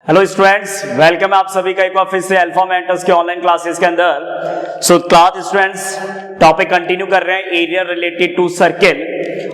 Hello students, welcome आप सभी का एक बार फिर से अल्फा मेंटर्स के ऑनलाइन क्लासेस के अंदर। So class students topic continue कर रहे हैं एरिया रिलेटेड टू सर्किल,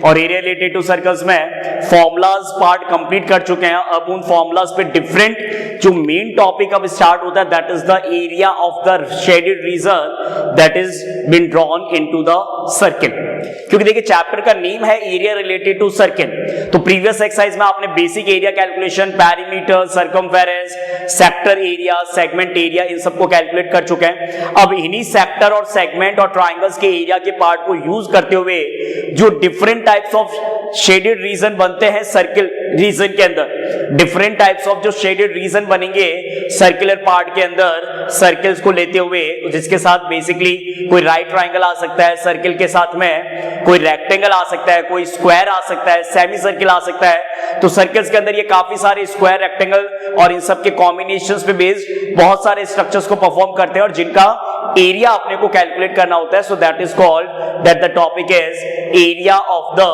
और एरिया रिलेटेड टू सर्कल्स में फॉर्मूलाज पार्ट कंप्लीट कर चुके हैं। अब उन फॉर्मूलाज पे डिफरेंट जो मेन टॉपिक अब स्टार्ट होता है that is the area of the shaded region that is been drawn into the circle. क्योंकि देखिए चैप्टर का नेम है एरिया रिलेटेड टू सर्किल, तो प्रीवियस एक्सरसाइज में आपने basic area calculation, perimeter, circumference, sector area, segment area, इन सबको calculate कर चुके हैं। अब इन्हीं सेक्टर और सेगमेंट और ट्राइंगल्स के एरिया के पार्ट को यूज करते हुए जो different types of shaded reason बनते हैं सर्किल रीजन के अंदर, डिफरेंट टाइप्स ऑफ जो शेडेड रीजन बनेंगे सर्कुलर पार्ट के अंदर सर्किल्स को लेते हुए, जिसके साथ बेसिकली कोई राइट ट्राइंगल आ सकता है, सर्किल के साथ में कोई रेक्टेंगल आ सकता है, कोई स्क्वायर आ सकता है, सेमी सर्किल आ सकता है। तो सर्किल्स के अंदर ये काफी सारे स्क्वायर, रेक्टेंगल और इन सब के कॉम्बिनेशंस पे बेस्ड बहुत सारे स्ट्रक्चर्स को परफॉर्म करते हैं और जिनका एरिया अपने को कैलकुलेट करना होता है। So that is called that the topic is area of the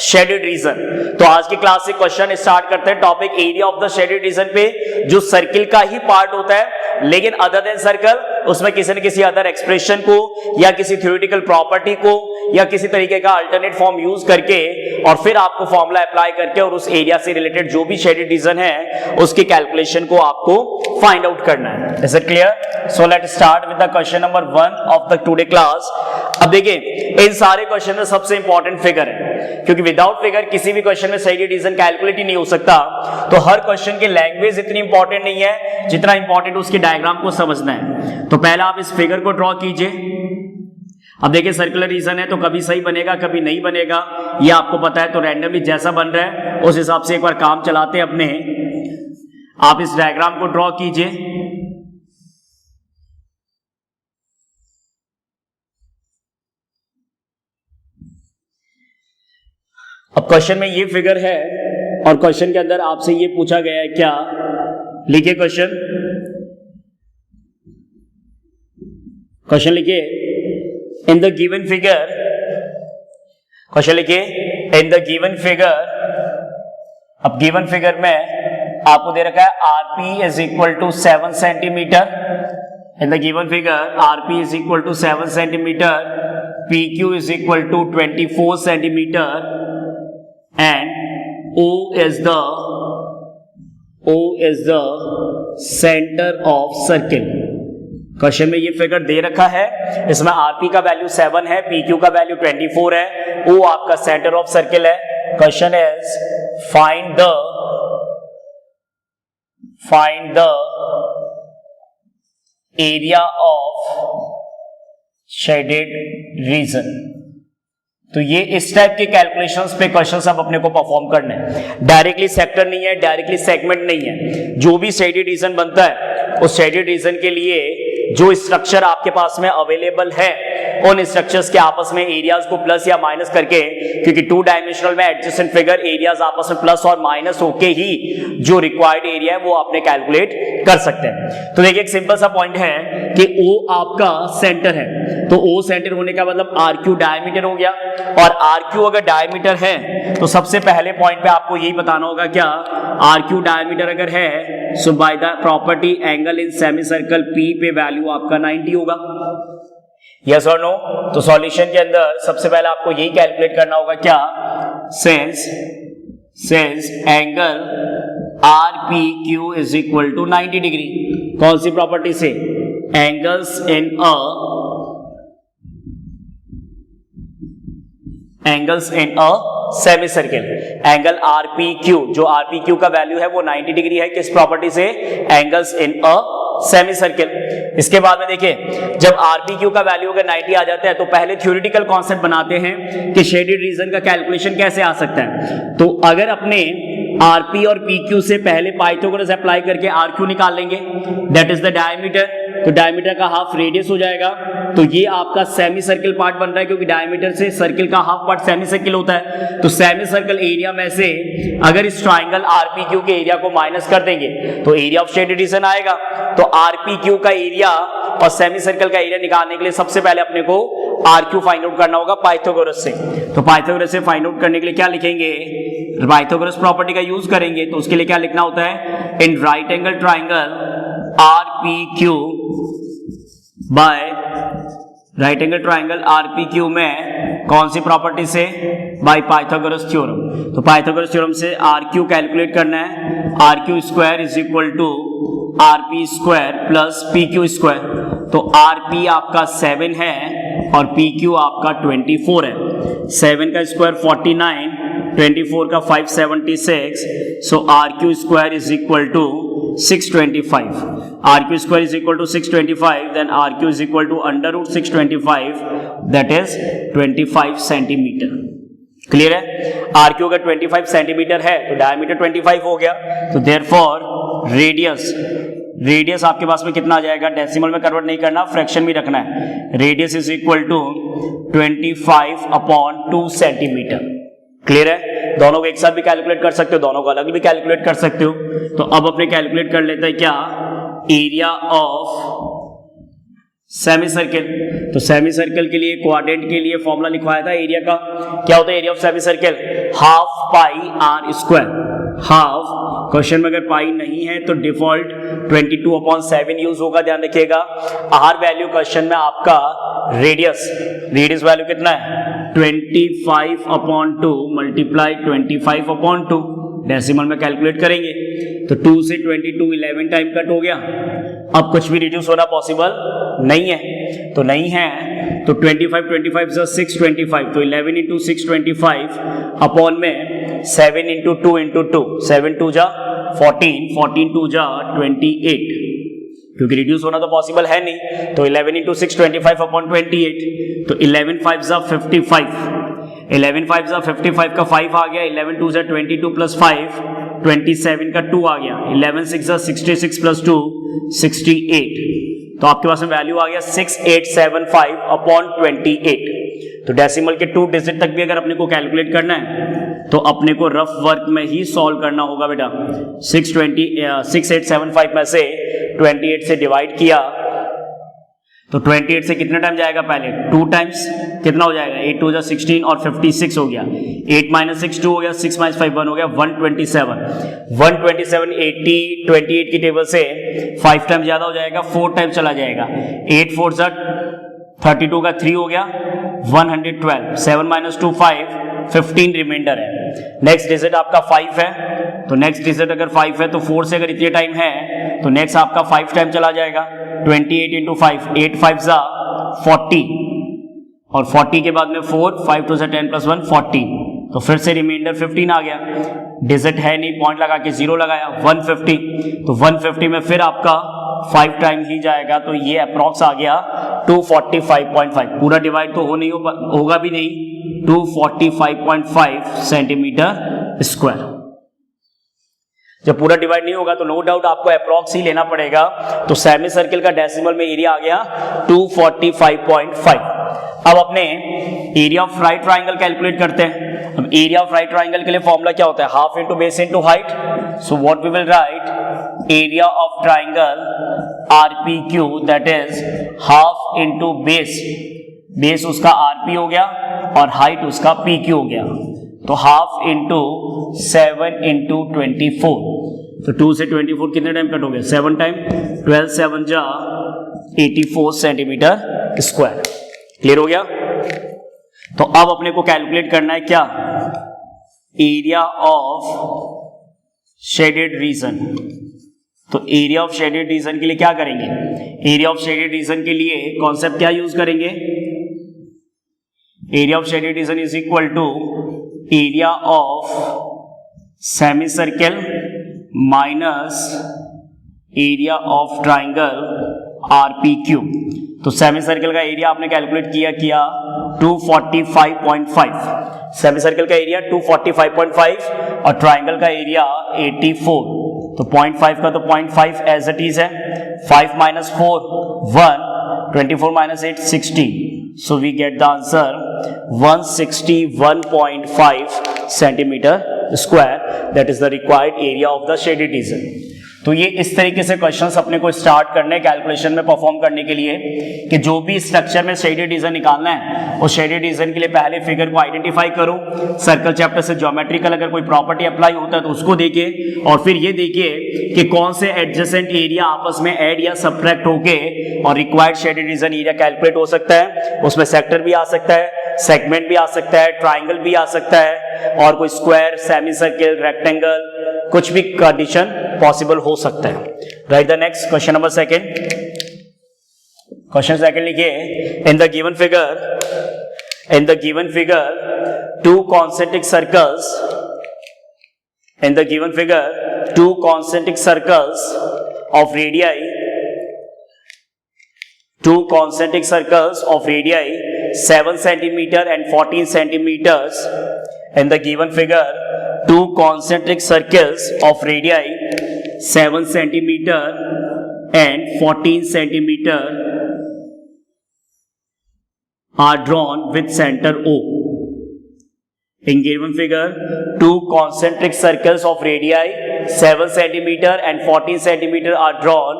shaded region. तो आज की क्लास से क्वेश्चन स्टार्ट करते हैं topic area of the shaded reason पे, जो सर्किल का ही पार्ट होता है, लेकिन अदर देन सर्कल उसमें किसी न किसी अदर एक्सप्रेशन को या किसी थ्योरेटिकल प्रॉपर्टी को या किसी तरीके का अल्टरनेट फॉर्म यूज करके और फिर आपको फॉर्मूला अप्लाई करके और उस एरिया से रिलेटेड जो भी शेडेड रीजन है उसकी कैलकुलेशन को आपको फाइंड आउट करना है। Is it clear? So let start with the question number 1 of the today class. अब देखिए इन सारे क्वेश्चन में सबसे इंपॉर्टेंट फिगर है, क्योंकि विदाउट फिगर किसी भी क्वेश्चन में शेडेड रीजन कैलकुलेट ही नहीं हो सकता। तो हर क्वेश्चन की लैंग्वेज इतनी इंपॉर्टेंट नहीं है जितना इंपॉर्टेंट उसके डायग्राम को समझना है। तो पहले आप इस फिगर को ड्रॉ कीजिए। अब देखिए सर्कुलर रीजन है तो कभी सही बनेगा कभी नहीं बनेगा, ये आपको पता है। तो रैंडमली जैसा बन रहा है उस हिसाब से एक बार काम चलाते हैं अपने। आप इस डायग्राम को ड्रॉ कीजिए। अब क्वेश्चन में ये फिगर है और क्वेश्चन के अंदर आपसे ये पूछा गया है क्या, लिखिए क्वेश्चन लिखिए। In the given figure, question लिखिए इन द गिवन फिगर। अब गिवन फिगर में आपको दे रखा है RP is equal to 7 centimetre. In the given figure RP is equal to 7 centimetre, PQ is equal to 24 centimetre and O is the center of circle। Question में ये figure दे रखा है, इसमें आरपी का वैल्यू 7 है, पीक्यू का value 24 है, O आपका सेंटर ऑफ सर्किल है। Question is find the area of shaded region. तो ये इस टाइप के कैलकुलेशंस पे क्वेश्चंस अब अपने को परफॉर्म करने हैं। डायरेक्टली सेक्टर नहीं है, डायरेक्टली सेगमेंट नहीं है। जो भी शेडेड रीजन बनता है उस शेडेड रीजन के लिए जो स्ट्रक्चर आपके पास में अवेलेबल है उन स्ट्रक्चर्स के आपस में एरियाज को प्लस या माइनस करके, क्योंकि 2 डायमेंशनल में एडजेसेंट फिगर एरियाज आपस में प्लस और माइनस होके ही जो रिक्वायर्ड एरिया है वो आपने कैलकुलेट कर सकते हैं। तो देखिए एक सिंपल सा पॉइंट है कि O आपका सेंटर है, तो O सेंटर होने का मतलब RQ डायमीटर हो गया, और RQ अगर डायमीटर है तो सबसे पहले पॉइंट पे आपको यही बताना होगा क्या, RQ डायमीटर अगर है so by the property angle in semi circle P पे वैल्यू आपका 90 होगा। Yes or no? तो सॉल्यूशन के अंदर सबसे पहले आपको यही कैलकुलेट करना होगा क्या, since angle RPQ is equal to 90 degree. कौन सी प्रॉपर्टी से? Angles in a semi circle. Angle RPQ, जो RPQ का वैल्यू है वो 90 डिग्री है, किस प्रॉपर्टी से? Angles in a semi circle. इसके बाद में देखिए जब RPQ का वैल्यू अगर 90 आ जाता है तो पहले थ्योरेटिकल कॉन्सेप्ट बनाते हैं कि शेडेड रीजन का कैलकुलेशन कैसे आ सकता है। तो अगर अपने RP और PQ से पहले पाइथागोरस अप्लाई करके RQ निकाल लेंगे, दैट इज द डायमीटर, तो डायमीटर का हाफ रेडियस हो जाएगा। तो ये आपका सेमी सर्किल पार्ट बन रहा है, क्योंकि डायमीटर से सर्किल का हाफ पार्ट सेमी सर्किल होता है। तो सेमी सर्किल एरिया में से अगर इस ट्राइंगल RPQ के एरिया को माइनस कर देंगे तो एरिया ऑफ शेडेड रीजन आएगा। तो RPQ का एरिया और सेमी सर्कल का एरिया निकालने के लिए सबसे पहले अपने को आर क्यू फाइंड आउट करना होगा पाइथागोरस से। तो पाइथागोरस से फाइंड आउट करने के लिए क्या लिखेंगे, पाइथागोरस प्रॉपर्टी का यूज करेंगे। तो उसके लिए क्या लिखना होता है, in right angle triangle R P Q by right angle triangle RPQ में कौन सी प्रॉपर्टी से, बाय पाइथागोरस थ्योरम। तो पाइथागोरस थ्योरम से आर क्यू कैलकुलेट करना है, R Q square is equal to R P square plus P Q square. तो R P आपका 7 है और पी क्यू आपका 24 है। 7 का स्क्वायर 49, 24 का 576, so R Q square is equal to 625. RQ square is equal to 625, then RQ is equal to under root 625, that is 25 centimetre. Clear है, RQ अगर 25 सेंटीमीटर है तो डायमीटर 25 हो गया। तो देयरफॉर रेडियस आपके पास में कितना आ जाएगा, डेसिमल में कन्वर्ट नहीं करना, फ्रैक्शन में रखना है। Radius is equal to 25/2 centimetre. Clear है, दोनों को एक साथ भी कैलकुलेट कर सकते हो, दोनों को अलग भी कैलकुलेट कर सकते हो। तो अब अपने कैलकुलेट कर लेते हैं क्या, एरिया ऑफ सेमी सर्कल। तो सेमी सर्कल के लिए क्वाड्रेंट के लिए फॉर्मूला लिखवाया था एरिया का, क्या होता है area of semi circle, half pi are square. Half, question में अगर पाई नहीं है तो डिफॉल्ट 22/7 यूज होगा, ध्यान रखिएगा। आर वैल्यू क्वेश्चन में आपका रेडियस वैल्यू कितना है 25/2 मल्टीप्लाई 25/2, डेसिमल में कैलकुलेट करेंगे। तो 2 से 22 11 टाइम कट हो गया। अब कुछ भी रिड्यूस होना पॉसिबल नहीं है, तो नहीं है तो 25 से 625, तो 11 इंटू 625 अपॉन में 7 इंटू 2 इंटू 2, 7 2 जा 14, 14 2 जा 28, क्योंकि रिड्यूस होना तो पॉसिबल है नहीं। तो 11 इंटू 625 अपॉन 28, तो 11 5 जा 55, 11 5 जा 55 का 5 आ गया, 11 2 जा 22 प्लस 5 27 का 2 आ गया, 11 6 जा 66 प्लस 2 68। तो आपके पास में वैल्यू आ गया 6875 अपॉन 28। तो डेसिमल के 2 डिजिट तक भी अगर अपने को कैलकुलेट करना है तो अपने को रफ वर्क में ही सॉल्व करना होगा बेटा। 6875 में से 28 से डिवाइड किया तो 28 से कितने टाइम जाएगा, पहले 2 टाइम्स, कितना हो जाएगा 8 2 जा 16 और 56 हो गया, 8 - 6 2 हो गया, 6 - 5 1 हो गया, 127 80 28 की टेबल से 5 टाइम ज्यादा हो जाएगा, 4 टाइम चला जाएगा, 8 4 जा 32 का 3 हो गया, 112, 7 - 2 5, 15 रिमाइंडर है। नेक्स्ट डिजिट आपका 5 है, तो नेक्स्ट डिजिट अगर 5 है तो 4 से अगर इतने टाइम है तो नेक्स्ट आपका 5 टाइम चला जाएगा, 28 इंटू 5, 8 5 जा 40 और 40 के बाद में 4, 5 2 जा 10 प्लस 1 14, तो फिर से रिमाइंडर 15 आ गया। डिजिट है नहीं, पॉइंट लगा के 0 लगाया, 150, तो 150 में फिर आपका 5 टाइम ही जाएगा, तो ये अप्रॉक्स आ गया 245.5। पूरा डिवाइड तो होगा भी नहीं, 245.5 सेंटीमीटर स्क्वायर। जब पूरा डिवाइड नहीं होगा तो नो डाउट आपको अप्रॉक्स ही लेना पड़ेगा। तो सेमी सर्कल का डेसिमल में एरिया आ गया 245.5। अब अपने area of right triangle calculate करते हैं। अब एरिया ऑफ राइट ट्राइंगल के लिए फॉर्मूला क्या होता है, half into base into height. So what we will write, area of triangle RPQ that is half into base, base उसका आरपी हो गया और हाइट उसका पीक्यू हो गया, तो हाफ इंटू 7 इंटू 24, तो 2 से 24 कितने टाइम कट हो गया, 7 टाइम, 12 7 जा 84 सेंटीमीटर स्क्वायर। क्लियर हो गया। तो अब अपने को कैलकुलेट करना है क्या, एरिया ऑफ शेडेड रीजन। तो एरिया ऑफ शेडेड रीजन के लिए क्या करेंगे, एरिया ऑफ शेडेड रीजन के लिए कॉन्सेप्ट क्या यूज करेंगे, area of shaded region is equal to area of semi circle minus area of triangle RPQ. तो सेमी सर्कल का एरिया आपने कैलकुलेट किया 245.5, सेमी सर्कल का एरिया 245.5 और ट्राइंगल का एरिया 84, तो 0.5 का तो 0.5 एज इट इज है, 5 - 4 1, 24 - 8 60, so we get the answer 161.5 centimeter square, that is the required area of the shaded region। तो ये इस तरीके से क्वेश्चंस अपने को स्टार्ट करने कैलकुलेशन में परफॉर्म करने के लिए कि जो भी स्ट्रक्चर में शेडेड रीजन निकालना है उस शेडेड रीजन के लिए पहले फिगर को आइडेंटिफाई करो, सर्कल चैप्टर से ज्योमेट्रिकल अगर कोई प्रॉपर्टी अप्लाई होता है तो उसको देखिए, और फिर ये देखिए कि कौन से एडजेसेंट एरिया आपस में ऐड या सबट्रैक्ट होके और required shaded region area calculate हो सकता है। उसमें सेक्टर भी आ सकता है, सेगमेंट भी आ सकता है, ट्राइंगल भी आ सकता है, और कोई स्क्वायर, सेमी सर्किल, रेक्टेंगल, कुछ भी कंडीशन पॉसिबल हो सकता है। Write the next question number second. Question second लिखिए, in the given figure two concentric circles of radii 7 centimeter and 14 centimeters. In the given figure, two concentric circles of radii 7 centimeter and 14 centimeter are drawn with center O. In given figure, two concentric circles of radii 7 centimeter and 14 centimeter are drawn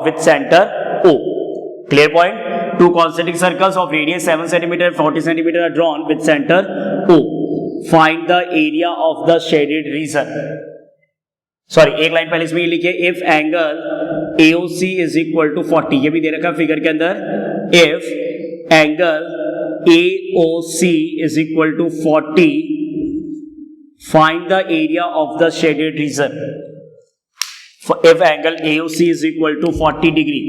with center O. Clear point? Two concentric circles of radius 7 centimeter and 40 centimeter are drawn with center O. Find the area of the shaded region. Sorry, एक line पहले इसमें ये लिखिए, if angle AOC is equal to 40, ये भी दे रखा है figure के अंदर, if angle AOC is equal to 40, find the area of the shaded region. If angle AOC is equal to 40 degree,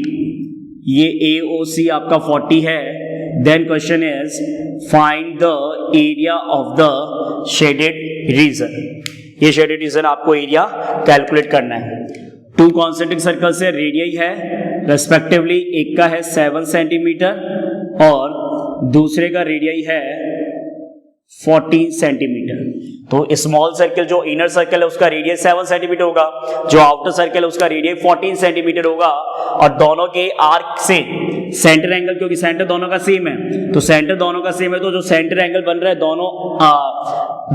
ये AOC आपका 40 है, then question is find the area of the shaded region. ये shaded region आपको area calculate करना है। To concentric circle से radii है respectively, एक का है 7 सेंटीमीटर और दूसरे का रेडियई है 14 सेंटीमीटर। तो स्मॉल सर्कल जो इनर सर्कल है उसका रेडियस 7 सेंटीमीटर होगा, जो आउटर सर्कल है उसका रेडियस 14 सेंटीमीटर होगा, और दोनों के आर्क से सेंटर एंगल, क्योंकि सेंटर दोनों का सेम है, तो सेंटर दोनों का सेम है, तो जो सेंटर एंगल बन रहा है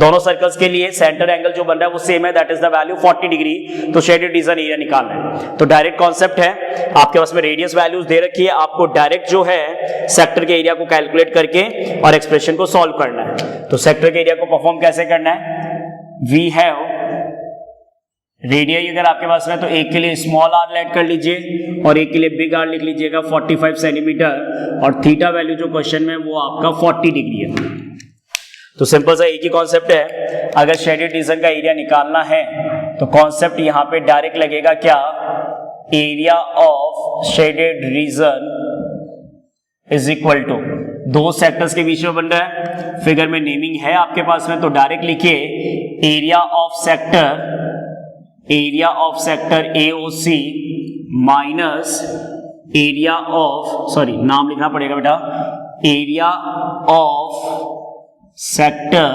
दोनों सर्कल्स के लिए सेंटर एंगल जो बन रहा है वो सेम है, that is the value 40 degree. तो शेडेड रीजन एरिया निकालना है। तो डायरेक्ट कॉन्सेप्ट है, आपके पास में रेडियस वैल्यूज दे रखी है, आपको डायरेक्ट जो है सेक्टर के एरिया को कैलकुलेट करके और एक्सप्रेशन को सॉल्व करना है। तो सेक्टर के एरिया को परफॉर्म कैसे करना है, वी हैव रेडियई अगर आपके पास में तो एक के लिए स्मॉल आर लेट कर लीजिए और एक के लिए बिग आर लिख लीजिएगा 45 सेंटीमीटर, और थीटा वैल्यू जो क्वेश्चन में वो आपका 40 डिग्री है। तो सिंपल सा एक ही कॉन्सेप्ट है, अगर शेडेड रीजन का एरिया निकालना है तो कॉन्सेप्ट यहां पे डायरेक्ट लगेगा क्या, area of shaded region is equal to, दो सेक्टर्स के बीच में बन रहा है, फिगर में नेमिंग है आपके पास में, तो डायरेक्ट लिखिए area of sector AOC minus area of, sorry नाम लिखना पड़ेगा बेटा, area of sector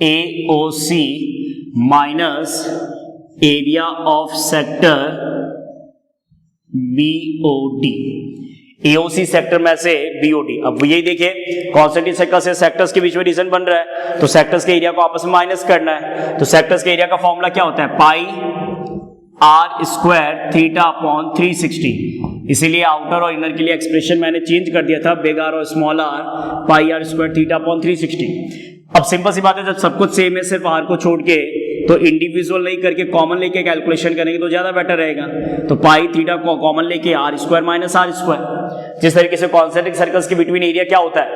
AOC minus area of sector BOD। AOC sector में से BOD, अब यही देखिए कॉन्सेंट्रिक सर्कल से सेक्टर्स के बीच में रीजन बन रहा है, तो सेक्टर्स के एरिया को आपस में माइनस करना है। तो सेक्टर्स के एरिया का फॉर्मूला क्या होता है, pi are square theta upon 360। इसीलिए आउटर और इनर के लिए एक्सप्रेशन मैंने चेंज कर दिया था, बिग आर और small R, pi are square theta upon 360। अब सिंपल सी बात है, जब सब कुछ सेम है सिर्फ आर को छोड़ के, तो इंडिविजुअल नहीं करके कॉमन लेके कैलकुलेशन करेंगे तो ज्यादा बेटर रहेगा। तो पाई थीटा को कॉमन लेके R square minus R square. जिस तरीके से कॉन्सेंट्रिक सर्कल्स के बिटवीन एरिया क्या होता है,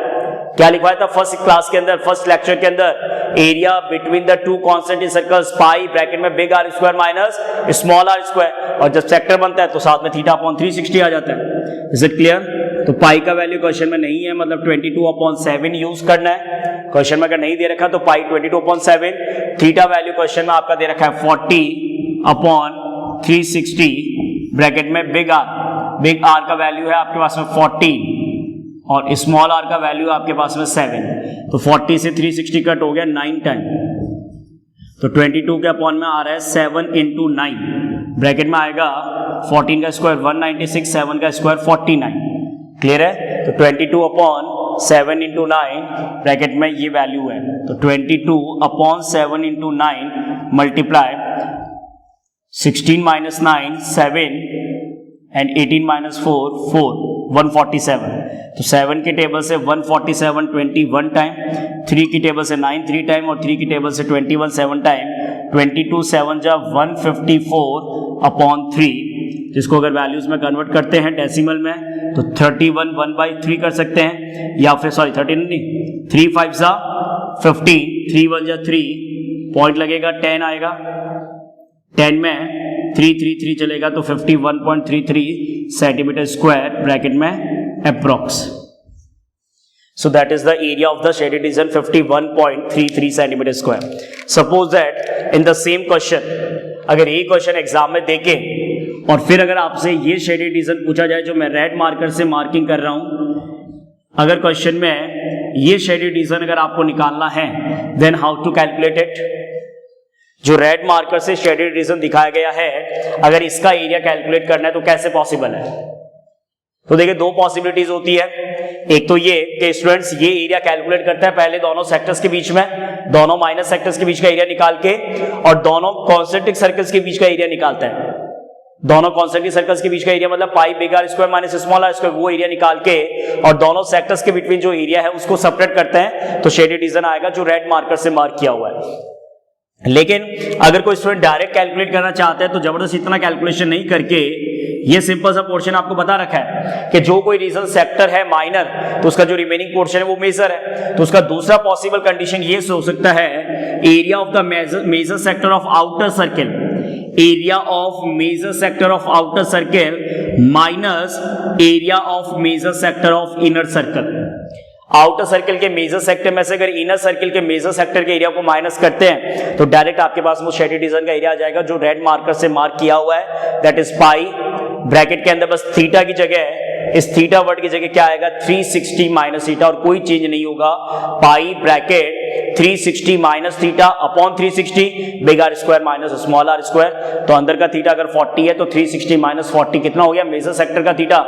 क्या लिखवाया था फर्स्ट क्लास के अंदर, फर्स्ट लेक्चर के अंदर, area between the two concentric circles pi bracket में big R square minus small R square, और जब सेक्टर बनता है तो साथ में थीटा अपॉन 360 आ जाता है। Is it clear? तो पाई का वैल्यू क्वेश्चन में नहीं है, मतलब 22/7 यूज करना है। क्वेश्चन में अगर नहीं दे रखा तो पाई 22/7, थीटा वैल्यू क्वेश्चन में आपका दे रखा है 40/360 ब्रैकेट में बिग आर का वैल्यू है आपके पास में 14 और स्मॉल आर का वैल्यू आपके पास में 7। तो 40 से 360 कट हो गया 9 टाइम, तो 22 के अपॉन में आ रहा है 7 × 9 ब्रैकेट में आएगा 14 का स्क्वायर 196, 7 का स्क्वायर 49। क्लियर है? तो 22/7 × 9 ब्रैकेट में ये वैल्यू है, तो 22/7 × 9 मल्टीप्लाई 16 minus 9 7 and 18 minus 4 4 147. तो 7 की टेबल से 147 21 टाइम, 3 की टेबल से 9 3 टाइम और 3 की टेबल से 21 7 टाइम, 22 7 जा 154 अपॉन 3, जिसको अगर वैल्यूज में कन्वर्ट करते हैं डेसिमल में तो 31 1/3 कर सकते हैं, या फिर सॉरी 13 नहीं, 3 5 जा 15, 3 1 जा 3, पॉइंट लगेगा 10 आएगा, 10 में 3 3 3 चलेगा तो 51.33 सेंटीमीटर स्क्वायर ब्रैकेट में approx. So that is the area of the shaded region 51.33 centimetre square. Suppose that in the same question, अगर ये क्वेश्चन एग्जाम में देखे और फिर अगर आपसे ये शेडेड रीजन पूछा जाए जो मैं रेड मार्कर से मार्किंग कर रहा हूं, अगर क्वेश्चन में ये शेडेड रीजन अगर आपको निकालना है, then how to calculate it. जो रेड मार्कर से शेडेड रीजन दिखाया गया है, अगर इसका एरिया कैलकुलेट करना है तो कैसे पॉसिबल है. तो देखिए दो पॉसिबिलिटीज होती है. एक तो ये कि स्टूडेंट्स ये एरिया कैलकुलेट करता है पहले दोनों सेक्टर्स के बीच में, दोनों माइनस सेक्टर्स के बीच का एरिया निकाल के, और दोनों कॉन्सेंट्रिक सर्कल्स के बीच का एरिया निकालता है. दोनों कॉन्सेंट्रिक सर्कल्स के बीच का एरिया मतलब pi big R square minus small R square, वो एरिया निकाल के और दोनों सेक्टर्स के बिटवीन जो एरिया है उसको सेपरेट करते हैं, तो शेडेड रीजन आएगा जो रेड मार्कर से मार्क किया हुआ है. लेकिन अगर कोई स्टूडेंट डायरेक्ट कैलकुलेट करना चाहता है तो जबरदस्त इतना कैलकुलेशन नहीं करके ये सिंपल सा पोर्शन आपको बता रखा है कि जो कोई रीजन सेक्टर है माइनर, तो उसका जो रिमेनिंग पोर्शन है वो मेजर है. तो उसका दूसरा पॉसिबल कंडीशन ये हो सकता है, area of the major sector of outer circle, area of major sector of outer circle minus area of major sector of inner circle. Outer circle के मेजर सेक्टर में से अगर इनर सर्किल के major sector के area को minus करते हैं तो डायरेक्ट आपके पास वो शेडेड रीजन का एरिया आ जाएगा जो रेड मार्कर से मार्क किया हुआ है, दैट इज पाई. ब्रैकेट के अंदर बस थीटा की जगह, इस थीटा वर्ड की जगह क्या आएगा 360 माइनस थीटा, और कोई चेंज नहीं होगा. Pi bracket 360 minus theta upon 360 big R square minus small R square. तो अंदर का थीटा अगर 40 है तो 360 माइनस 40 कितना हो गया, मेजर सेक्टर का थीटा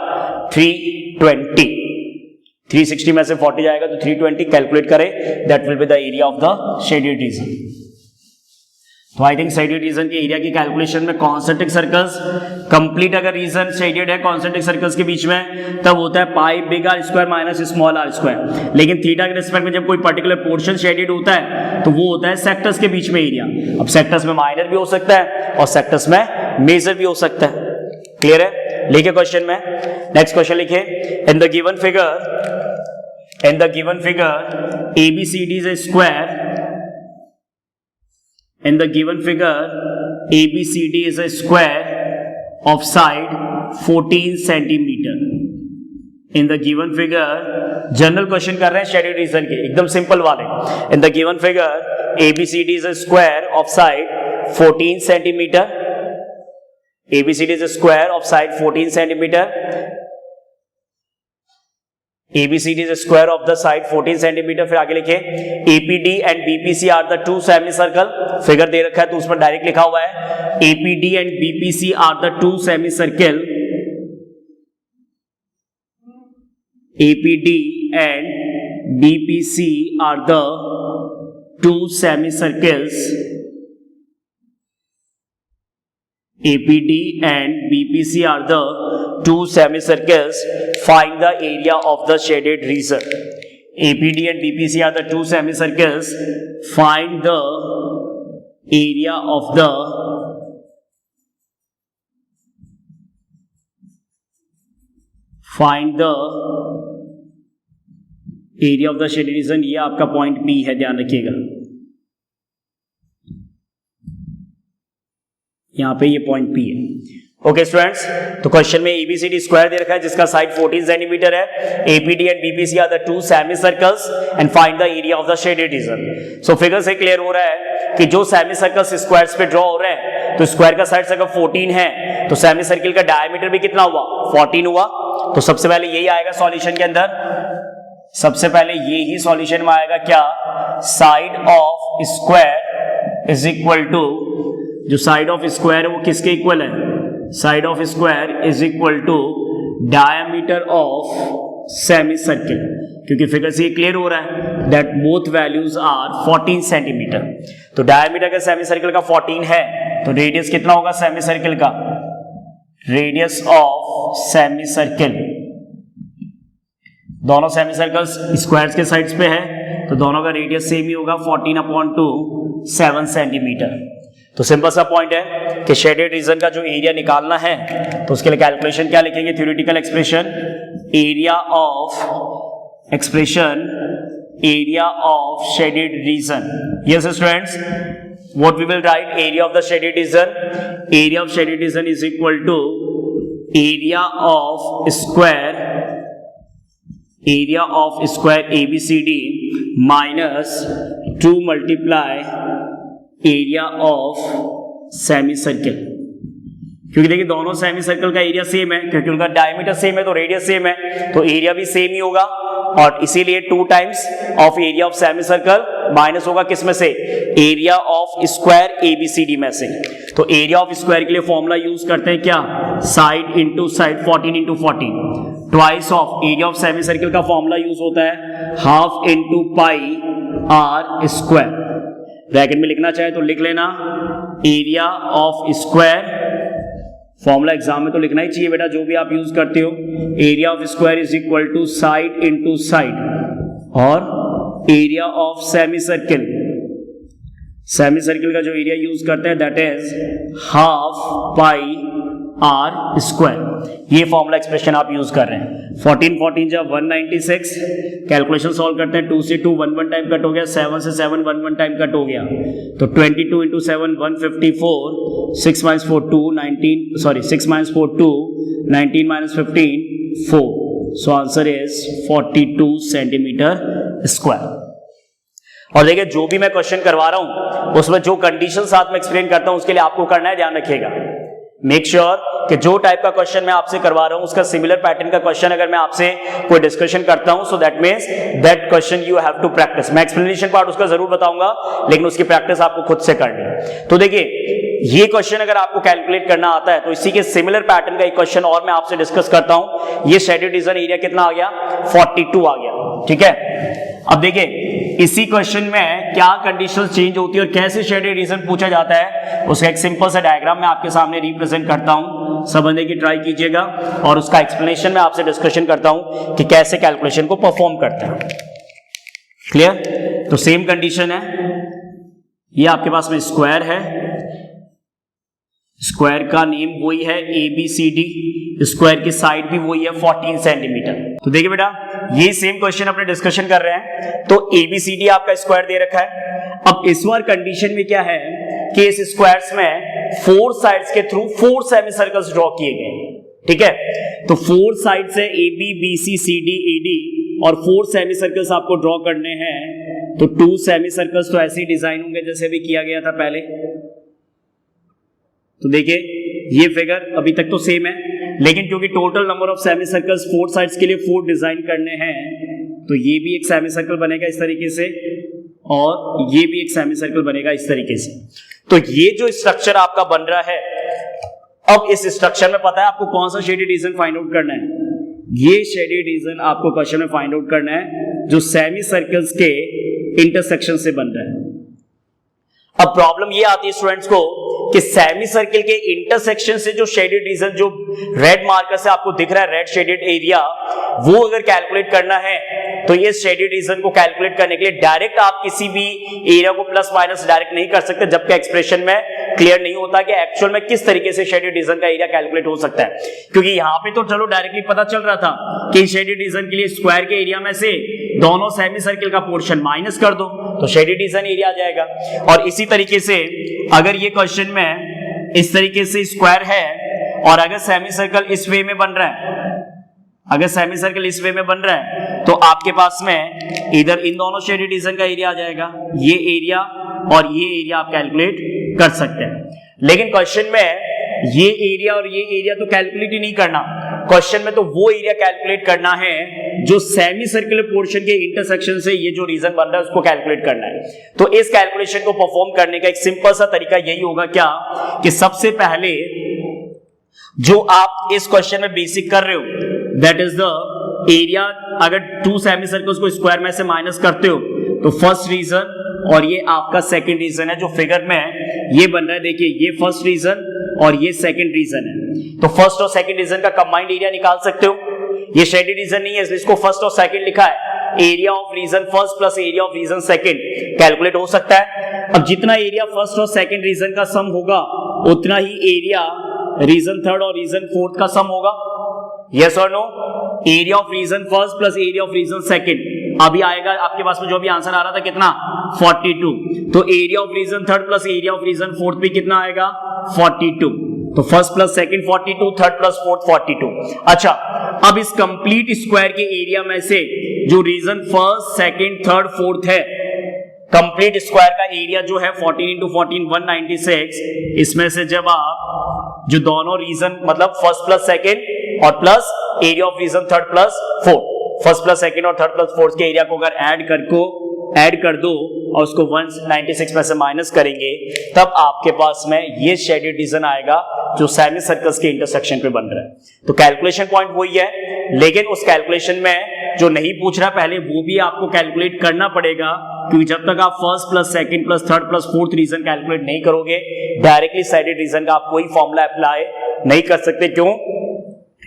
320. 360 में से 40 जाएगा तो 320 कैलकुलेट करें, that will be the area of the shaded region. तो आई थिंक शेडेड रीजन के एरिया की कैलकुलेशन में कॉन्सेंट्रिक सर्कल्स कंप्लीट, अगर रीजन शेडेड है कॉन्सेंट्रिक सर्कल्स के बीच में तब होता है pi big R square minus small R square. लेकिन थीटा के रिस्पेक्ट में जब कोई पर्टिकुलर पोर्शन शेडेड होता है तो वो होता है सेक्टर्स के बीच में एरिया. अब सेक्टर्स में माइनर भी हो सकता है और सेक्टर्स में मेजर भी हो सकता है. क्लियर है? लिखिए क्वेश्चन में, नेक्स्ट क्वेश्चन लिखिए. In the given figure ABCD is a square. In the given figure ABCD is a square of side 14 centimeter. In the given figure, general question कर रहे हैं शेडेड रीजन के, एकदम simple वाले. In the given figure ABCD is a square of side 14 centimeter. ABCD is a square of side 14 centimeter. ABCD is a square of the side 14 centimeter. फिर आगे लिखे APD and BPC are the two semicircle. Figure दे रखा है तो उस पर direct लिखा हुआ है APD and BPC are the two semicircle. APD and BPC are the two semicircles. APD and BPC are the two semicircles. Find the area of the shaded region. APD and BPC are the two semicircles. Find the area of the shaded region. ये आपका point B है, ध्यान रखिएगा. यहां पे ये point P है. Okay students, तो क्वेश्चन में ABCD स्क्वायर दे रखा है जिसका साइड 14 सेंटीमीटर है. APD and BPC are the two semi circles and find the area of the shaded region. So figure से क्लियर हो रहा है कि जो सेमी सर्कल्स स्क्वायर्स पे ड्रॉ हो रहे हैं, तो स्क्वायर का साइड अगर 14 है तो सेमी सर्किल का डायमीटर भी कितना हुआ, 14 हुआ. तो सबसे पहले यही आएगा सॉल्यूशन के अंदर, सबसे पहले ये ही सॉल्यूशन में आएगा क्या, side of square is equal to, जो साइड ऑफ स्क्वायर है वो किसके इक्वल है, side of square is equal to diameter of semi circle. क्योंकि फिगर से ये क्लियर हो रहा है that both values are 14 centimetre. तो डायमीटर का सेमी सर्किल का 14 है तो रेडियस कितना होगा सेमी सर्किल का, रेडियस ऑफ सेमी सर्किल, दोनों सेमी सर्कल्स स्क्वायर्स के साइड्स पे है तो दोनों का रेडियस सेम ही होगा 14/2 7 सेंटीमीटर। तो सिंपल सा पॉइंट है कि शेडेड रीजन का जो एरिया निकालना है तो उसके लिए कैलकुलेशन क्या लिखेंगे, theoretical expression area of shaded reason. Yes students, what we will write, area of the shaded region, area of shaded region is equal to area of square ABCD minus 2 multiply area of semicircle। क्योंकि देखिए दोनों semi circle का area same है, क्योंकि उनका diameter same है तो radius same है, तो एरिया भी सेम ही होगा और इसीलिए 2 times of area of semi circle minus होगा किसमें से, एरिया ऑफ स्क्वायर एबीसीडी में से। तो एरिया ऑफ स्क्वायर के लिए फॉर्मूला यूज करते हैं क्या, side into side 14 into 14, twice of area of semi circle का फॉर्मूला यूज होता है half into pi are square. Bracket में लिखना चाहे तो लिख लेना, area of square, formula exam में तो लिखना ही चाहिए बेटा जो भी आप यूज करते हो, area of square is equal to side into side, और area of semi circle, semi circle का जो एरिया यूज करते हैं that is half pi are square. ये फॉर्मूला एक्सप्रेशन आप यूज कर रहे हैं। 14 जब 196, कैलकुलेशन सॉल्व करते हैं, 2 से 2 1 टाइम कट हो गया, 7 से 7 1 टाइम कट हो गया, तो 22 into 7 154, 6 minus 4 2 19, sorry 6 minus 4 2, 19 minus 15 4, so answer is 42 centimetre square. और देखिए जो भी मैं क्वेश्चन करवा रहा हूं उसमें जो कंडीशन साथ में एक्सप्लेन करता हूं उसके लिए आपको करना है, ध्यान रखिएगा, मेक श्योर कि जो टाइप का क्वेश्चन मैं आपसे करवा रहा हूं उसका सिमिलर पैटर्न का क्वेश्चन अगर मैं आपसे कोई डिस्कशन करता हूं, so that means that question you have to practice. मैं एक्सप्लेनेशन पार्ट उसका जरूर बताऊंगा लेकिन उसकी प्रैक्टिस आपको खुद से करनी है। तो देखिए ये क्वेश्चन अगर आपको कैलकुलेट करना आता है तो इसी के सिमिलर पैटर्न का एक क्वेश्चन और मैं आपसे डिस्कस करता हूं। ये शेडेड रीजन एरिया कितना आ गया, 42 आ गया, ठीक है। अब देखिए इसी क्वेश्चन में क्या कंडीशन चेंज होती है और कैसे शेडेड रीजन पूछा जाता है, उसका एक सिंपल सा डायग्राम मैं आपके सामने रिप्रेजेंट करता हूं, समझने की ट्राई कीजिएगा और उसका एक्सप्लेनेशन मैं आपसे डिस्कशन करता हूं कि कैसे कैलकुलेशन को परफॉर्म करते हैं। क्लियर? तो सेम कंडीशन है, ये आपके पास में स्क्वायर है, स्क्वायर का नेम वही है ABCD, स्क्वायर की साइड भी वही है 14 सेंटीमीटर। तो देखिए बेटा ये सेम क्वेश्चन अपने डिस्कशन कर रहे हैं, तो ABCD आपका स्क्वायर दे रखा है। अब इस बार कंडीशन में क्या है कि इस स्क्वायर्स में 4 साइड्स के थ्रू 4 सेमी सर्कल्स ड्रॉ किए गए, ठीक है। तो 4 साइड से AB BC CD AD और 4 सेमी सर्कल्स आपको ड्रॉ करने हैं, तो 2 सेमी सर्कल्स तो ऐसे ही डिजाइन होंगे जैसे भी किया गया था पहले। तो देखिए ये फिगर अभी तक तो सेम है, लेकिन क्योंकि total number of semi circles 4 sides के लिए 4 डिजाइन करने हैं, तो ये भी एक सेमी सर्कल बनेगा इस तरीके से और ये भी एक सेमी सर्कल बनेगा इस तरीके से। तो ये जो स्ट्रक्चर आपका बन रहा है, अब इस स्ट्रक्चर में पता है आपको कौन सा शेडेड रीजन फाइंड आउट करना है, ये शेडेड रीजन आपको क्वेश्चन में फाइंड आउट करना है जो सेमी सर्कल्स के इंटरसेक्शन से बन रहा है। अब प्रॉब्लम ये आती है स्टूडेंट्स को कि सेमी सर्किल के इंटरसेक्शन से जो शेडेड रीजन, जो रेड मार्कर से आपको दिख रहा है रेड शेडेड एरिया, वो अगर कैलकुलेट करना है तो ये शेडेड रीजन को कैलकुलेट करने के लिए डायरेक्ट आप किसी भी एरिया को प्लस माइनस डायरेक्ट नहीं कर सकते, जबकि एक्सप्रेशन में क्लियर नहीं होता कि एक्चुअल में किस तरीके से शेडेड रीजन का एरिया कैलकुलेट हो सकता है। क्योंकि यहाँ पे तो चलो डायरेक्टली पता चल रहा था कि शेडेड रीजन के लिए स्क्वायर के एरिया में से दोनों सेमी सर्किल का पोर्शन माइनस कर दो तो शेडेड रीजन एरिया आ जाएगा। और इसी तरीके से अगर ये क्वेश्चन में इस तरीके से स्क्वायर है और अगर सेमी सर्कल इस वे में बन रहा है, अगर सेमी सर्कल इस वे में बन रहा है तो आपके पास में इधर इन दोनों शेडेड रीजन का एरिया आ जाएगा, ये एरिया और ये एरिया आप कैलकुलेट कर सकते हैं। लेकिन क्वेश्चन में ये एरिया और ये एरिया तो कैलकुलेट ही नहीं करना, क्वेश्चन में तो वो एरिया कैलकुलेट करना है जो सेमी सर्कुलर पोर्शन के इंटरसेक्शन से ये जो रीजन बन रहा है उसको कैलकुलेट करना है। तो इस कैलकुलेशन को परफॉर्म करने का एक सिंपल सा तरीका यही होगा क्या कि सबसे पहले जो आप इस क्वेश्चन में बेसिक कर रहे हो दैट इज द एरिया, अगर 2 सेमी सर्कल्स को स्क्वायर में से माइनस करते हो तो फर्स्ट रीजन और ये आपका सेकंड रीजन है जो फिगर में ये बन रहा है। देखिए ये फर्स्ट रीजन और ये सेकंड रीजन है, तो फर्स्ट और सेकंड रीजन का कंबाइंड एरिया निकाल सकते हो। ये शेडेड रीजन नहीं है इसलिए इसको फर्स्ट और सेकंड लिखा है। Area of region first plus area of region second calculate हो सकता है। अब जितना एरिया फर्स्ट और सेकंड रीजन का सम होगा उतना ही एरिया रीजन थर्ड और रीजन फोर्थ का सम होगा। Yes or no? Area of region first plus area of region second अभी आएगा आपके पास में जो भी आंसर आ रहा था कितना 42, तो area of region third plus area of region fourth भी कितना आएगा 42। तो first plus second 42, third plus fourth 42। अच्छा, अब इस कंप्लीट स्क्वायर के एरिया में से जो region first second third fourth है, कंप्लीट स्क्वायर का एरिया जो है 14 इंटू 14 196, इसमें से जब आप जो दोनों रीजन मतलब फर्स्ट प्लस सेकंड और plus area of region third plus fourth, first plus second और थर्ड प्लस फोर्थ के एरिया को अगर ऐड कर दो और उसको 196 में से माइनस करेंगे तब आपके पास में ये शेडेड रीजन आएगा जो सेमी सर्कल्स के इंटरसेक्शन पे बन रहा है। तो कैलकुलेशन पॉइंट वही है, लेकिन उस कैलकुलेशन में जो नहीं पूछ रहा पहले वो भी आपको कैलकुलेट करना पड़ेगा, क्योंकि जब तक आप first plus second plus third plus fourth region calculate नहीं करोगे डायरेक्टली शेडेड रीजन का आप कोई फॉर्मूला अप्लाई नहीं कर सकते। क्यों?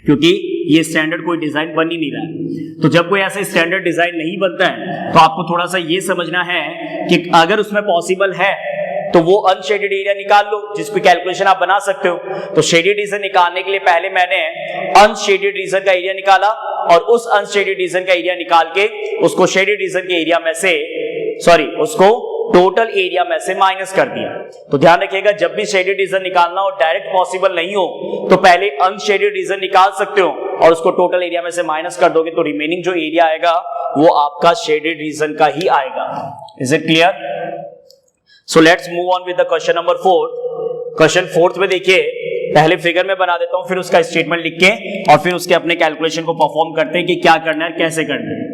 क्योंकि ये स्टैंडर्ड कोई डिजाइन बन ही नहीं रहा है। तो जब कोई ऐसा स्टैंडर्ड डिजाइन नहीं बनता है तो आपको थोड़ा सा ये समझना है कि अगर उसमें पॉसिबल है तो वो अनशेडेड एरिया निकाल लो जिसकी कैलकुलेशन आप बना सकते हो। तो शेडेड रीजन निकालने के लिए पहले मैंने अनशेडेड रीजन का एरिया निकाला और उस अनशेडेड रीजन का एरिया निकाल के उसको शेडेड रीजन के एरिया में से उसको टोटल एरिया में से माइनस कर दिया। तो ध्यान रखिएगा जब भी शेडेड रीजन निकालना हो डायरेक्ट पॉसिबल नहीं हो तो पहले अनशेडेड रीजन निकाल सकते हो और उसको टोटल एरिया में से माइनस कर दोगे तो रिमेनिंग जो एरिया आएगा वो आपका शेडेड रीजन का ही आएगा। Is it clear? So let's move on with the question number 4। Question 4 में देखिए, पहले फिगर में बना देता हूं फिर उसका स्टेटमेंट लिख के और फिर उसके अपने कैलकुलेशन को परफॉर्म करते हैं कि क्या करना है कैसे करना है।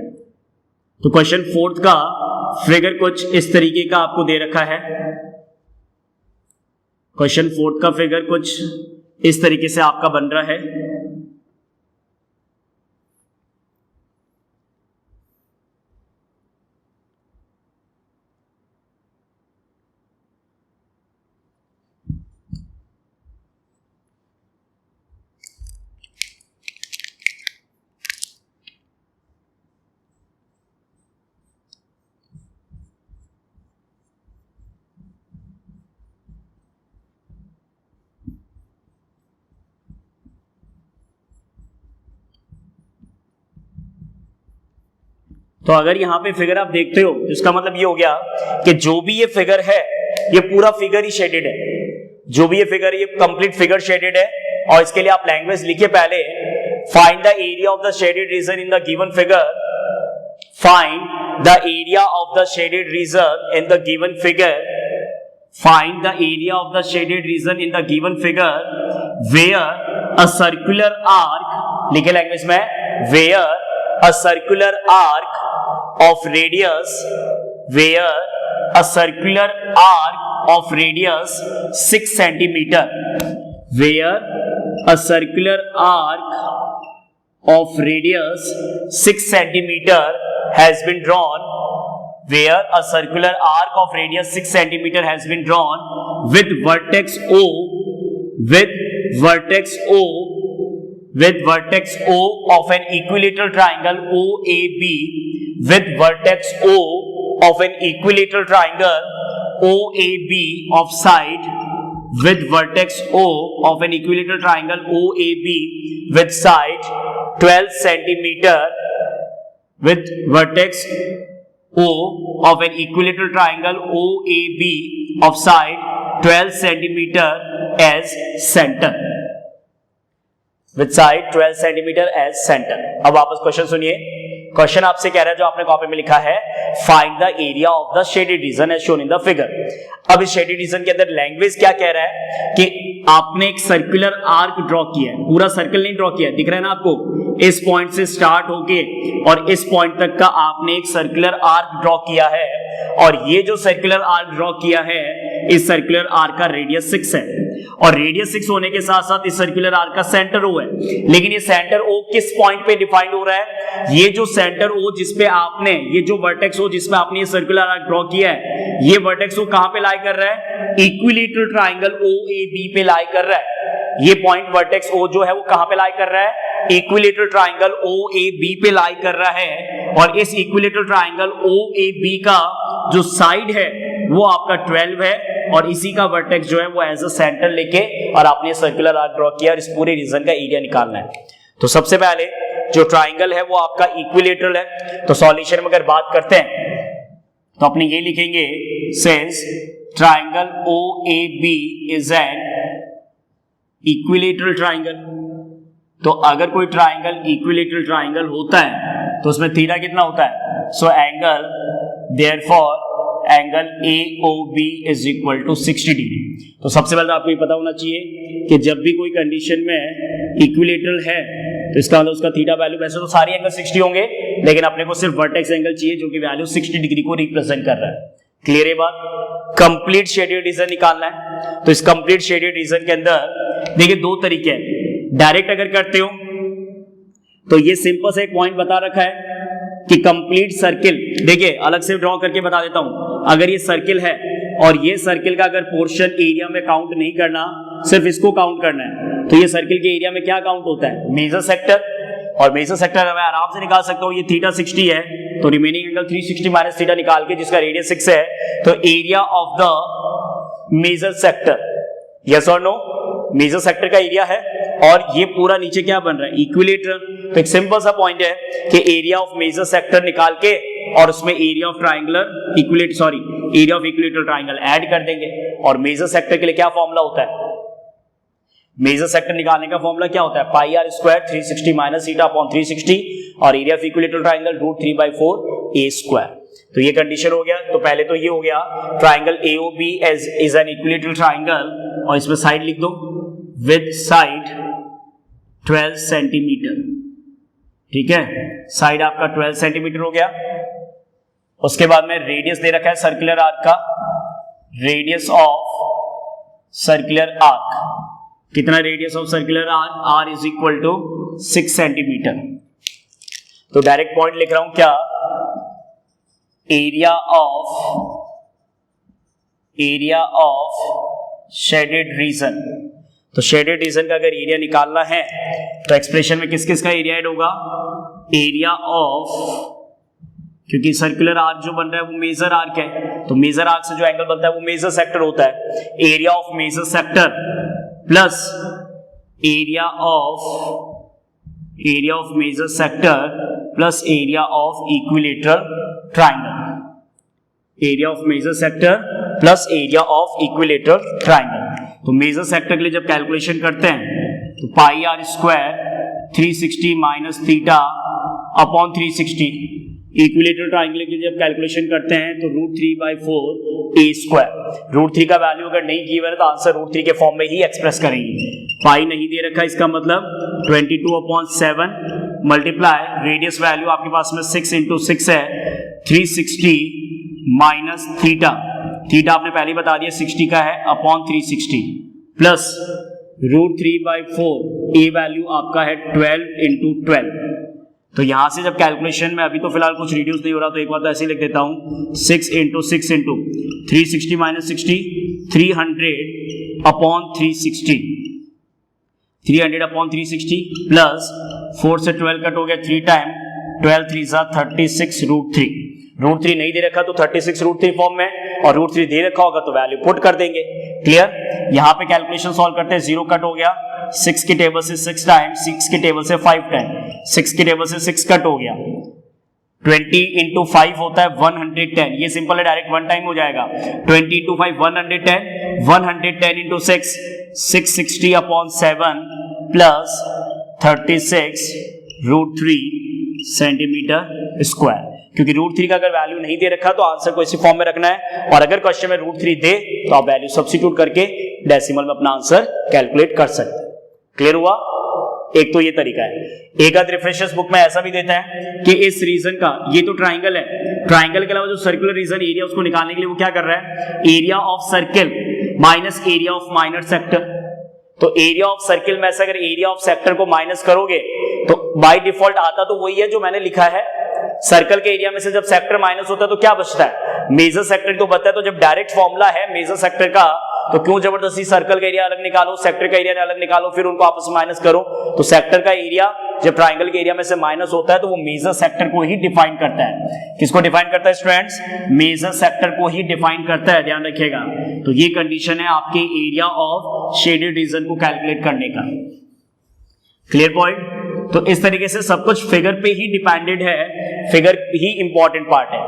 तो क्वेश्चन 4 का फिगर कुछ इस तरीके का आपको दे रखा है। क्वेश्चन 4 का फिगर कुछ इस तरीके से आपका बन रहा है। तो अगर यहां पे फिगर आप देखते हो इसका मतलब ये हो गया कि जो भी ये फिगर है ये पूरा फिगर ही शेडेड है। जो भी ये फिगर है ये कंप्लीट फिगर शेडेड है और इसके लिए आप लैंग्वेज लिखिए पहले, find the area of the shaded region in the given figure, find the area of the shaded region in the given figure, find the area of the shaded region in the given figure where a circular arc, लिखे language में, where a circular arc of radius, where a circular arc of radius 6 centimeter, where a circular arc of radius 6 centimeter has been drawn, where a circular arc of radius 6 centimeter has been drawn with vertex O, with vertex O, with vertex O of an equilateral triangle OAB, with vertex O of an equilateral triangle OAB of side, with vertex O of an equilateral triangle OAB with side 12 centimeter, with vertex O of an equilateral triangle OAB of side 12 centimeter as center, with side 12 centimeter as center। अब वापस question सुनिए। Question आपसे कह रहा है जो आपने copy में लिखा है, find the area of the shaded region as shown in the figure. अब इस शेडेड रीजन के अंदर लैंग्वेज क्या कह रहा है कि आपने एक सर्कुलर आर्क ड्रॉ किया है, पूरा सर्कल नहीं ड्रॉ किया, दिख रहा है ना आपको, इस पॉइंट से स्टार्ट होके और इस पॉइंट तक का आपने एक सर्कुलर आर्क ड्रॉ किया है और ये जो सर्कुलर आर्क ड्रॉ किया है इस सर्कुलर आर्क का रेडियस 6 है। और रेडियस 6 होने के साथ साथ इस सर्कुलर आर्क का सेंटर O है। लेकिन ये सेंटर O किस पॉइंट पे डिफाइंड हो रहा है? ये जो सेंटर O जिसपे आपने, ये जो वर्टेक्स O जिसमें आपने ये सर्कुलर आर्क ड्रॉ किया है, ये वर्टेक्स O कहां पे लाई कर रहा है? इक्विलैटरल ट्रायंगल OAB पे लाई कर रहा है। ये पॉइंट वर्टेक्स O जो है वो कहां पे लाई कर रहा है? इक्विलैटरल ट्रायंगल OAB पे लाई कर रहा है। और इस इक्विलैटरल ट्रायंगल OAB का जो साइड है वो आपका 12 है और इसी का वर्टेक्स जो है वो एज अ सेंटर लेके और आपने सर्कुलर आर्क ड्रॉ किया और इस पूरे रीजन का एरिया निकालना है। तो सबसे पहले जो ट्रायंगल है वो आपका इक्विलैटरल है। तो सॉल्यूशन में अगर बात करते हैं तो अपने ये लिखेंगे, since triangle OAB is an equilateral triangle. तो अगर कोई ट्रायंगल इक्विलैटरल ट्रायंगल होता है तो उसमें थीटा कितना होता है? So angle, therefore angle AOB is equal to 60 degree. तो सबसे पहले आपको ये पता होना चाहिए कि जब भी कोई कंडीशन में इक्विलैटरल है तो इसका मतलब उसका थीटा वैल्यू, वैसे तो सारे एंगल 60 होंगे लेकिन अपने को सिर्फ वर्टेक्स एंगल चाहिए जो कि वैल्यू 60 डिग्री को रिप्रेजेंट कर रहा है। क्लियर है बात? कंप्लीट शेडेड रीजन निकालना है। तो इस कंप्लीट शेडेड रीजन के अंदर देखिए दो तरीके हैं। डायरेक्ट अगर करते हो तो ये सिंपल से एक पॉइंट बता रखा है कि कंप्लीट सर्किल, देखिए अलग से ड्रॉ करके बता देता हूं। अगर ये सर्किल है और ये सर्किल का अगर पोर्शन एरिया में काउंट नहीं करना, सिर्फ इसको काउंट करना है, तो ये सर्किल के एरिया में क्या काउंट होता है? Major sector. और मेजर सेक्टर मैं आराम से निकाल सकता हूं, ये थीटा 60 है तो रिमेनिंग एंगल 360 माइनस थीटा निकाल के, जिसका रेडियस 6 है, तो area of the major sector, yes or no, major sector का एरिया है। और ये पूरा नीचे क्या बन रहा है? इक्विलैटरल। तो एक सिंपल सा पॉइंट है कि एरिया ऑफ मेजर सेक्टर निकाल के और उसमें area of triangular area of equilateral triangle add कर देंगे। और मेजर सेक्टर के लिए क्या फॉर्मूला होता है? मेजर सेक्टर निकालने का फॉर्मूला क्या होता है? Pi are square 360 minus theta upon 360 और area of equilateral triangle √3/4 a square. तो ये कंडीशन हो गया। तो पहले तो ये हो गया triangle AOB is an equilateral triangle, और इसमें साइड लिख दो विद साइड 12 सेंटीमीटर। ठीक है, साइड आपका 12 सेंटीमीटर हो गया। उसके बाद में रेडियस दे रखा है सर्कुलर आर्क का, रेडियस ऑफ सर्कुलर आर्क, कितना radius of circular arc? R is equal to 6 centimetre. तो डायरेक्ट पॉइंट लिख रहा हूं क्या? Area of shaded region. तो शेडेड रीजन का अगर एरिया निकालना है तो एक्सप्रेशन में किस किस का एरिया ऐड होगा? एरिया ऑफ, क्योंकि सर्कुलर आर्क जो बन रहा है वो मेजर आर्क है, तो मेजर आर्क से जो एंगल बनता है वो मेजर सेक्टर होता है। Area of major sector plus area of major sector plus area of equilateral triangle. Area of major sector plus area of equilateral triangle. तो मेजर सेक्टर के लिए जब कैलकुलेशन करते हैं तो pi are square 360 minus theta upon 360, equilateral triangle के लिए जब कैलकुलेशन करते हैं तो √3/4 a स्क्वायर। √3 का वैल्यू अगर नहीं गिवन है तो आंसर √3 के फॉर्म में ही एक्सप्रेस करेंगे। पाई नहीं दे रखा, इसका मतलब 22/7 मल्टीप्लाई रेडियस वैल्यू आपके पास में 6 × 6 है, 360 माइनस थीटा, थीटा आपने पहले बता दिया 60 का है, अपॉन 360 प्लस √3/4 a वैल्यू आपका है 12 × 12। तो यहां से जब कैलकुलेशन में, अभी तो फिलहाल कुछ रिड्यूस नहीं हो रहा तो एक बात ऐसे लिख देता हूं, 6 × 6 × 360 माइनस 60, 300 अपॉन 360, 300 अपॉन 360 प्लस 4 से 12 कट हो गया 3 टाइम, 12 3 36 √3। √3 नहीं दे रखा तो 36 √3 फॉर्म में, और √3 दे रखा होगा तो वैल्यू पुट कर देंगे। क्लियर? यहां पे कैलकुलेशन सॉल्व करते हैं, 0 कट हो गया, 6 की टेबल से 6 टाइम, 6 की टेबल से 5 टाइम, 6 की टेबल से 6 कट हो गया, 20 × 5 होता है 110। ये सिंपल है, डायरेक्ट वन टाइम हो जाएगा। 20 × 5 110, 110 × 6 660 अपॉन 7 प्लस 36 √3 सेंटीमीटर स्क्वायर। क्योंकि √3 का अगर वैल्यू नहीं दे रखा तो आंसर को इसी फॉर्म में रखना है, और अगर क्वेश्चन में √3 दे तो आप वैल्यू सब्स्टिट्यूट करके डेसिमल में अपना आंसर कैलकुलेट कर सकते हैं। क्लियर हुआ? एक तो ये तरीका है। एक आध रिफ्रेशर्स बुक में ऐसा भी देता है कि इस रीजन का, ये तो ट्राइंगल है, ट्राइंगल के अलावा जो सर्कुलर रीजन एरिया उसको निकालने के लिए वो क्या कर रहा है? Area of circle minus area of minor sector. तो एरिया ऑफ सर्किल में से अगर एरिया ऑफ सेक्टर को माइनस करोगे तो बाय डिफॉल्ट आता तो वही है जो मैंने लिखा है। सर्कल के एरिया में से जब सेक्टर माइनस होता है तो क्या बचता है, मेजर सेक्टर तो बचता है। तो जब डायरेक्ट फॉर्मूला है मेजर सेक्टर का, तो क्यों जबरदस्ती सर्कल का एरिया अलग निकालो, सेक्टर का एरिया अलग निकालो, फिर उनको आपस में माइनस करो। तो सेक्टर का एरिया जब ट्राइंगल के एरिया में से माइनस होता है तो वो मेजर सेक्टर को ही डिफाइन करता है। किसको डिफाइन करता है स्टूडेंट्स, मेजर सेक्टर को ही डिफाइन करता है, ध्यान रखिएगा। तो ये कंडीशन है आपके एरिया ऑफ शेडेड रीजन को कैलकुलेट करने का। Clear point. तो इस तरीके से सब कुछ फिगर पे ही डिपेंडेड है, फिगर ही इंपॉर्टेंट पार्ट है।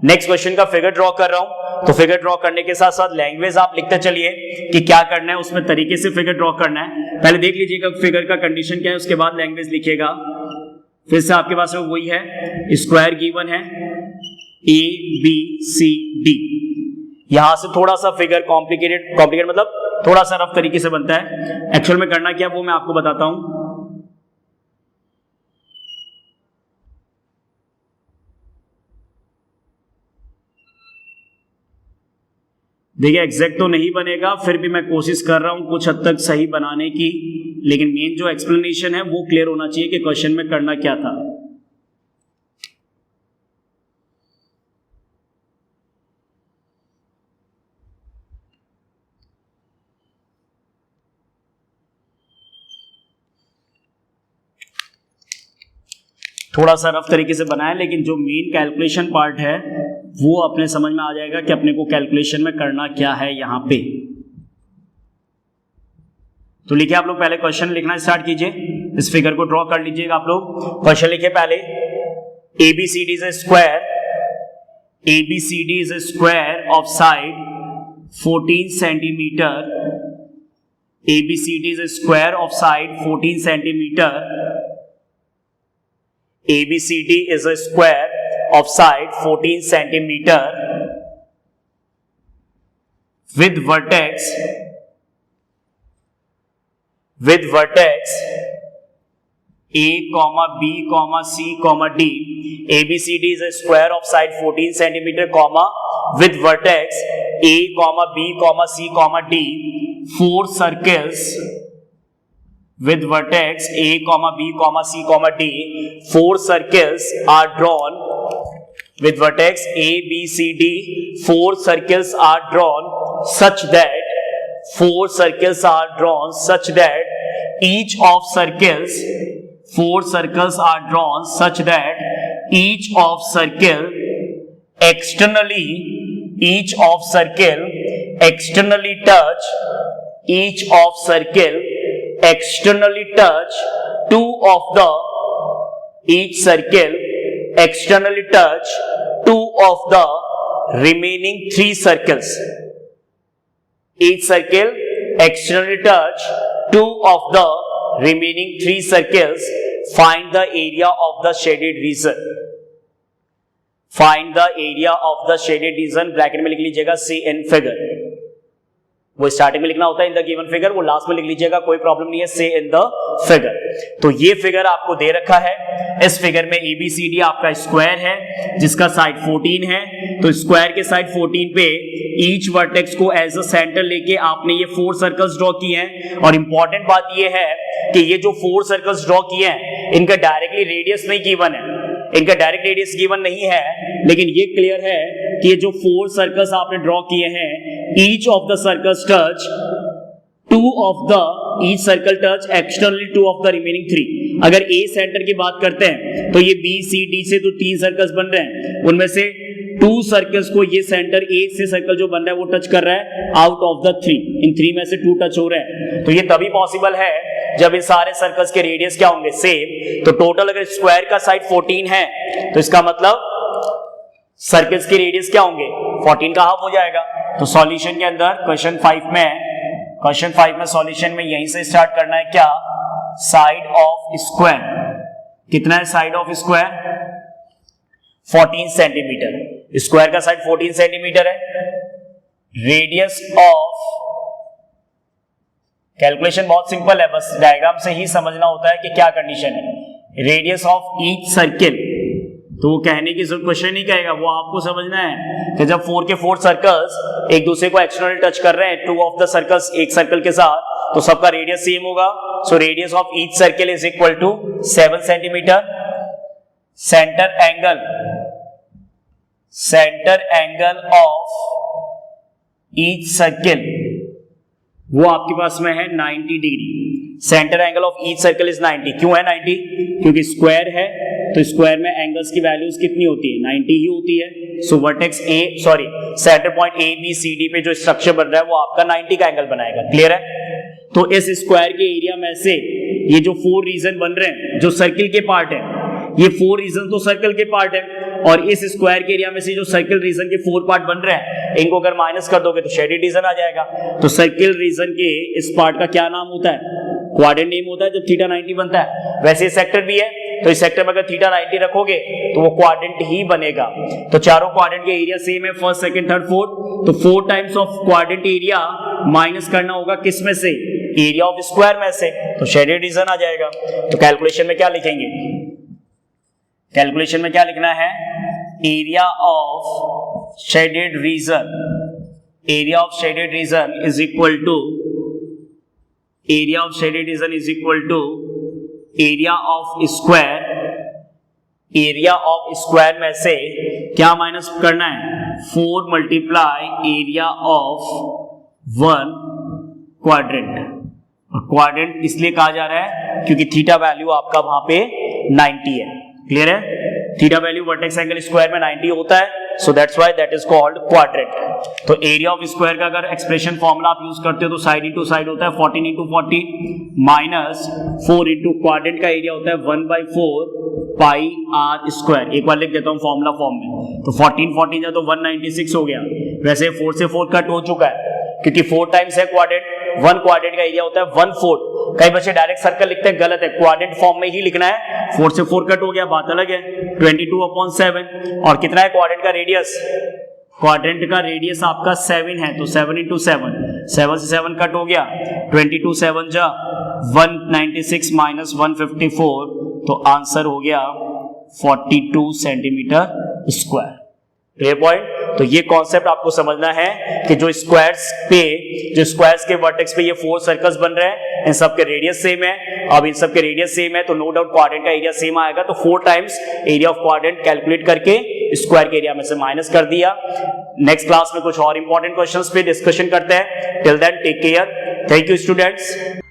नेक्स्ट क्वेश्चन का फिगर ड्रॉ कर रहा हूं, तो फिगर ड्रॉ करने के साथ साथ लैंग्वेज आप लिखते चलिए कि क्या करना है, उसमें तरीके से फिगर ड्रॉ करना है। पहले देख लीजिएगा फिगर का कंडीशन क्या है, उसके बाद लैंग्वेज लिखिएगा। फिर से आपके पास में वही है, स्क्वायर गिवन है ABCD। यहां से थोड़ा सा फिगर कॉम्प्लिकेटेड मतलब थोड़ा सा रफ तरीके से बनता है। एक्चुअल में करना क्या वो मैं आपको बताता हूं। देखिए एग्जैक्ट तो नहीं बनेगा, फिर भी मैं कोशिश कर रहा हूं कुछ हद तक सही बनाने की, लेकिन मेन जो एक्सप्लेनेशन है वो क्लियर होना चाहिए कि क्वेश्चन में करना क्या था। थोड़ा सा रफ तरीके से बनाया, लेकिन जो मेन कैलकुलेशन पार्ट है वो अपने समझ में आ जाएगा कि अपने को कैलकुलेशन में करना क्या है यहां पे। तो लिखिए आप लोग, पहले क्वेश्चन लिखना स्टार्ट कीजिए, इस फिगर को ड्रॉ कर लीजिएगा आप लोग। क्वेश्चन लिखिए पहले, ABCD is a square, ABCD is a square of side 14 centimetre, ABCD is a square of side 14 centimetre, ABCD is a square of side 14 centimeter with vertex A, B, C, D. ABCD is a square of side 14 centimeter, with vertex A, B, C, D. 4 circles with vertex A, B, C, D. 4 circles are drawn with vertex A, B, C, D. 4 circles are drawn such that 4 circles are drawn such that each of circles 4 circles are drawn such that each of circle externally touch each of circle externally touch two of the each circle externally touch two of the remaining 3 circles. Each circle externally touch two of the remaining 3 circles. Find the area of the shaded region. Find the area of the shaded region. Bracket में लिख लीजिएगा C in figure. वो starting में लिखना होता है इन the given figure, वो last में लिख लीजिएगा, कोई प्रॉब्लम नहीं है, से इन द फिगर। तो ये फिगर आपको दे रखा है। इस फिगर में ABCD आपका स्क्वायर है जिसका साइड 14 है। तो स्क्वायर के साइड 14 पे ईच वर्टेक्स को एज अ सेंटर लेके आपने ये 4 सर्कल्स ड्रॉ किए हैं। और इंपॉर्टेंट बात ये है कि ये जो 4 सर्कल्स ड्रॉ किए हैं इनका डायरेक्टली रेडियस नहीं गिवन है, इनका डायरेक्ट रेडियस गिवन नहीं है, लेकिन ये क्लियर है कि ये जो 4 सर्कल्स आपने ड्रॉ किए हैं, each of the circles touch two of the each circle touch externally two of the remaining 3। अगर ए सेंटर की बात करते हैं तो ये बी सी डी से तो 3 सर्कल्स बन रहे हैं, उनमें से 2 सर्कल्स को ये सेंटर ए से सर्कल जो बन रहा है वो टच कर रहा है आउट ऑफ द 3। इन 3 में से 2 टच हो रहे हैं। तो ये तभी पॉसिबल है जब इन सारे सर्कल्स के रेडियस क्या होंगे, सेम। तो टोटल अगर स्क्वायर का साइड 14 है तो इसका मतलब सर्कल्स के रेडियस क्या होंगे, 14 का हाफ हो जाएगा। तो सॉल्यूशन के अंदर क्वेश्चन 5 में सॉल्यूशन में यहीं से स्टार्ट करना है क्या, साइड ऑफ स्क्वायर। कितना है side of square, 14 centimetre. Square का साइड 14 सेंटीमीटर है। रेडियस ऑफ, कैलकुलेशन बहुत सिंपल है, बस डायग्राम से ही समझना होता है कि क्या कंडीशन है। रेडियस ऑफ ईच सर्किल तो वो कहने की जरूरत, क्वेश्चन नहीं कहेगा, वो आपको समझना है कि जब 4 के 4 सर्कल्स एक दूसरे को एक्सटर्नल टच कर रहे हैं, 2 ऑफ द सर्कल्स एक सर्कल के साथ, तो सबका रेडियस सेम होगा। So radius of each circle is equal to 7 centimetre. Centre angle of each circle वो आपके पास में है 90 degree. Centre angle of each circle is 90। क्यों है 90? क्योंकि स्क्वायर है, तो स्क्वायर में एंगल्स की वैल्यूज कितनी होती है? 90 ही होती है। So vertex centre point A B C D पे जो स्ट्रक्चर बन रहा है वो आपका 90 का एंगल बनाएगा। क्लियर है? तो इस स्क्वायर के एरिया में से ये जो 4 रीजन बन रहे हैं जो सर्किल के पार्ट है, ये 4 रीजन तो सर्कल के पार्ट है, और इस स्क्वायर के एरिया में से जो सर्किल रीजन के 4 पार्ट बन रहे हैं, इनको अगर माइनस कर दोगे तो शेडेड रीजन आ जाएगा। तो सर्किल रीजन के इस पार्ट का क्या नाम होता है? क्वाड्रेंट नेम होता है जब थीटा 90 बनता है। वैसे ये सेक्टर भी है, तो इस सेक्टर में अगर थीटा 90 रखोगे तो वो क्वाड्रेंट ही बनेगा। तो चारों क्वाड्रेंट के एरिया सेम है, फर्स्ट सेकंड थर्ड फोर्थ, तो 4 times of quadrant area minus करना होगा किस में से? एरिया ऑफ स्क्वायर में से, तो शेडेड रीजन आ जाएगा। तो कैलकुलेशन में क्या लिखेंगे? कैलकुलेशन में क्या लिखना है? Area of shaded region, area of shaded region is equal to, area of shaded region is equal to area of square. Area of square में से क्या माइनस करना है? 4 मल्टीप्लाई एरिया ऑफ 1 क्वाड्रेंट। और क्वाड्रेंट इसलिए कहा जा रहा है क्योंकि थीटा वैल्यू आपका वहां पे 90 है। क्लियर है? Theta value vertex angle square में 90 होता है, so that's why that is called quadrant. तो एरिया ऑफ स्क्वायर का अगर एक्सप्रेशन फॉर्मूला आप यूज करते हो तो साइड इंटू साइड होता है 14 इंटू 40 माइनस 4 इंटू क्वाड्रेंट का एरिया होता है 1/4 पाई आर स्क्वायर। एक बार लिख देता हूं फॉर्मूला फॉर्म में, तो 14 जा तो 196 हो गया। वैसे 4 से 4 कट हो चुका है क्योंकि 4 टाइम्स है क्वाड्रेंट, 1 क्वाड्रेंट का एरिया होता है 1/4। कई बच्चे डायरेक्ट सर्कल लिखते हैं, गलत है, क्वाड्रेंट फॉर्म में ही लिखना है। 4 से 4 कट हो गया, बात अलग है। 22/7 और कितना है क्वाड्रेंट का रेडियस? क्वाड्रेंट का रेडियस आपका 7 है, तो 7 इंटू 7 से 7 कट हो गया, 22/7 जा 196 माइनस 154, तो आंसर हो गया 42 सेंटीमीटर स्क्वायर। Clear point? तो ये कॉन्सेप्ट आपको समझना है कि जो स्क्वायर्स के वर्टेक्स पे ये 4 सर्कल्स बन रहे हैं, इन सब के रेडियस सेम है। अब इन सब के रेडियस सेम है तो नो डाउट क्वाड्रेंट का एरिया सेम आएगा। तो 4 times area of quadrant calculate करके स्क्वायर के एरिया में से माइनस कर दिया। नेक्स्ट क्लास में कुछ और इंपॉर्टेंट क्वेश्चंस पे डिस्कशन करते हैं। Till then take care. Thank you students.